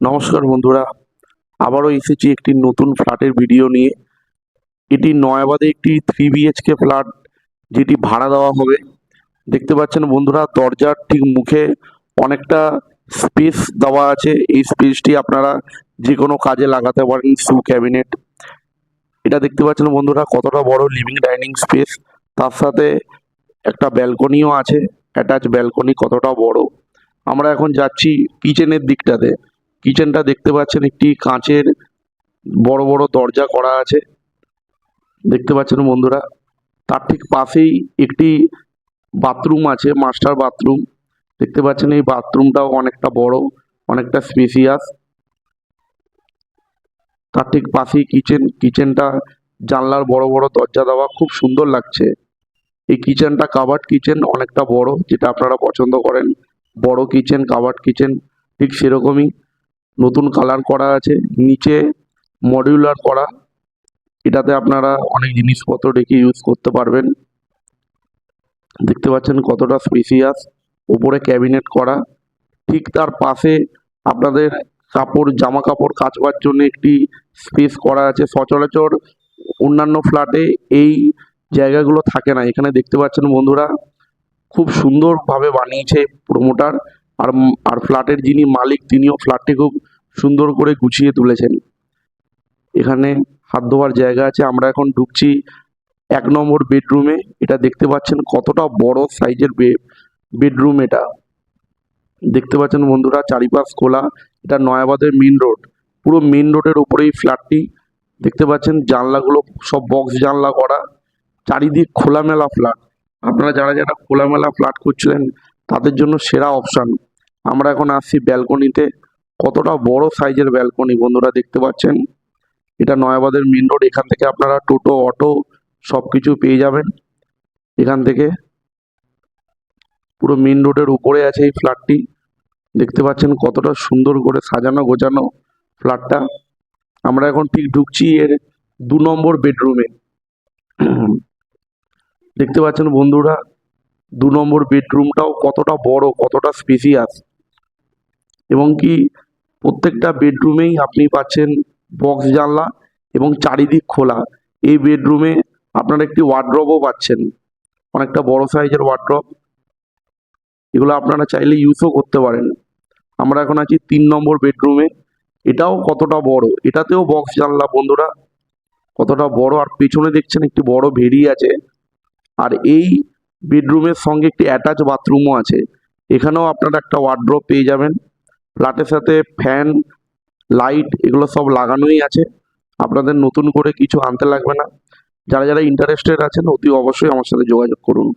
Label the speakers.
Speaker 1: নমস্কার বন্ধুরা, আবারও এসেছি একটি নতুন ফ্ল্যাটের ভিডিও নিয়ে। এটি নয়াবাদে একটি 3 BHK ফ্ল্যাট, যেটি ভাড়া দেওয়া হবে। দেখতে পাচ্ছেন বন্ধুরা, দরজার ঠিক মুখে অনেকটা স্পেস দেওয়া আছে। এই স্পেসটি আপনারা যে কোনো কাজে লাগাতে পারেন, শু ক্যাবিনেট। এটা দেখতে পাচ্ছেন বন্ধুরা কতটা বড় লিভিং ডাইনিং স্পেস, তার সাথে একটা ব্যালকনিও আছে। অ্যাটাচ ব্যালকনি কতটা বড়। আমরা এখন যাচ্ছি কিচেনের দিকটাতে। কিচেনটা দেখতে পাচ্ছেন, একটি কাঁচের বড় বড় দরজা করা আছে, দেখতে পাচ্ছেন বন্ধুরা। তার ঠিক পাশেই একটি বাথরুম আছে, মাস্টার বাথরুম। দেখতে পাচ্ছেন এই বাথরুমটাও অনেকটা বড়, অনেকটা স্পেসিয়াস। তার ঠিক পাশেই কিচেনটা জানলার বড় বড় দরজা দেওয়া, খুব সুন্দর লাগছে। এই কিচেনটা কাভার্ড কিচেন, অনেকটা বড়, যেটা আপনারা পছন্দ করেন বড় কিচেন, কাভার্ড কিচেন, ঠিক সেরকমই। নতুন কালার করা আছে, নিচে মডিউলার করা। এটাতে আপনারা অনেক জিনিসপত্র রেখে ইউজ করতে পারবেন। দেখতে পাচ্ছেন কতটা স্পেসিয়াস, উপরে ক্যাবিনেট করা। ঠিক তার পাশে আপনাদের জামা কাপড় কাচবার জন্য একটি স্পেস করা আছে। সচরাচর অন্যান্য ফ্ল্যাটে এই জায়গাগুলো থাকে না। এখানে দেখতে পাচ্ছেন বন্ধুরা, খুব সুন্দরভাবে বানিয়েছে প্রমোটার। আর ফ্ল্যাটের যিনি মালিক, তিনিও ফ্ল্যাটটি খুব সুন্দর করে গুছিয়ে তুলেছেন। এখানে হাত ধোয়ার জায়গা আছে। আমরা এখন ঢুকছি 1 নম্বর বেডরুমে। এটা দেখতে পাচ্ছেন কতটা বড় সাইজের বেডরুম। এটা দেখতে পাচ্ছেন বন্ধুরা, চারিপাশ খোলা। এটা নয়াবাদের মেন রোড, পুরো মেন রোডের উপরেই ফ্ল্যাটটি। দেখতে পাচ্ছেন জানলাগুলো সব বক্স জানলা করা, চারিদিক খোলামেলা ফ্ল্যাট। আপনারা যারা যারা খোলামেলা ফ্ল্যাট করছিলেন, তাদের জন্য সেরা অপশান। আমরা এখন আসছি ব্যালকনিতে। কতটা বড় সাইজের ব্যালকনি বন্ধুরা, দেখতে পাচ্ছেন। এটা নয়াবাদের মেন রোড। এখান থেকে আপনারা টোটো, অটো সব কিছু পেয়ে যাবেন। এখান থেকে পুরো মেন রোডের উপরে আছে এই ফ্ল্যাটটি। দেখতে পাচ্ছেন কতটা সুন্দর করে সাজানো গোছানো ফ্ল্যাটটা। আমরা এখন ঠিক ঢুকছি এর 2 নম্বর বেডরুমে। দেখতে পাচ্ছেন বন্ধুরা, 2 নম্বর বেডরুমটাও কতটা বড়, কতটা স্পেসিয়াস। এবং কি প্রত্যেকটা বেডরুমেই আপনি পাচ্ছেন বক্স জানলা এবং চারিদিক খোলা। এই বেডরুমে আপনারা একটি ওয়ার্ড্রবও পাচ্ছেন, অনেকটা বড় সাইজের ওয়ার্ড্রব। এগুলো আপনারা চাইলে ইউজও করতে পারেন। আমরা এখন আছি 3 নম্বর বেডরুমে। এটাও কতটা বড়, এটাতেও বক্স জানলা বন্ধুরা, কতটা বড়। আর পেছনে দেখছেন একটি বড় ভেড়ি আছে। আর এই বেডরুমের সঙ্গে একটি অ্যাটাচ বাথরুমও আছে। এখানেও আপনারা একটা ওয়ার্ড্রব পেয়ে যাবেন। ফ্ল্যাটের সাথে ফ্যান, লাইট এগুলো সব লাগানোই আছে, আপনাদের নতুন করে কিছু আনতে লাগবে না। যারা যারা ইন্টারেস্টেড আছেন, অতি অবশ্যই আমার সাথে যোগাযোগ করুন।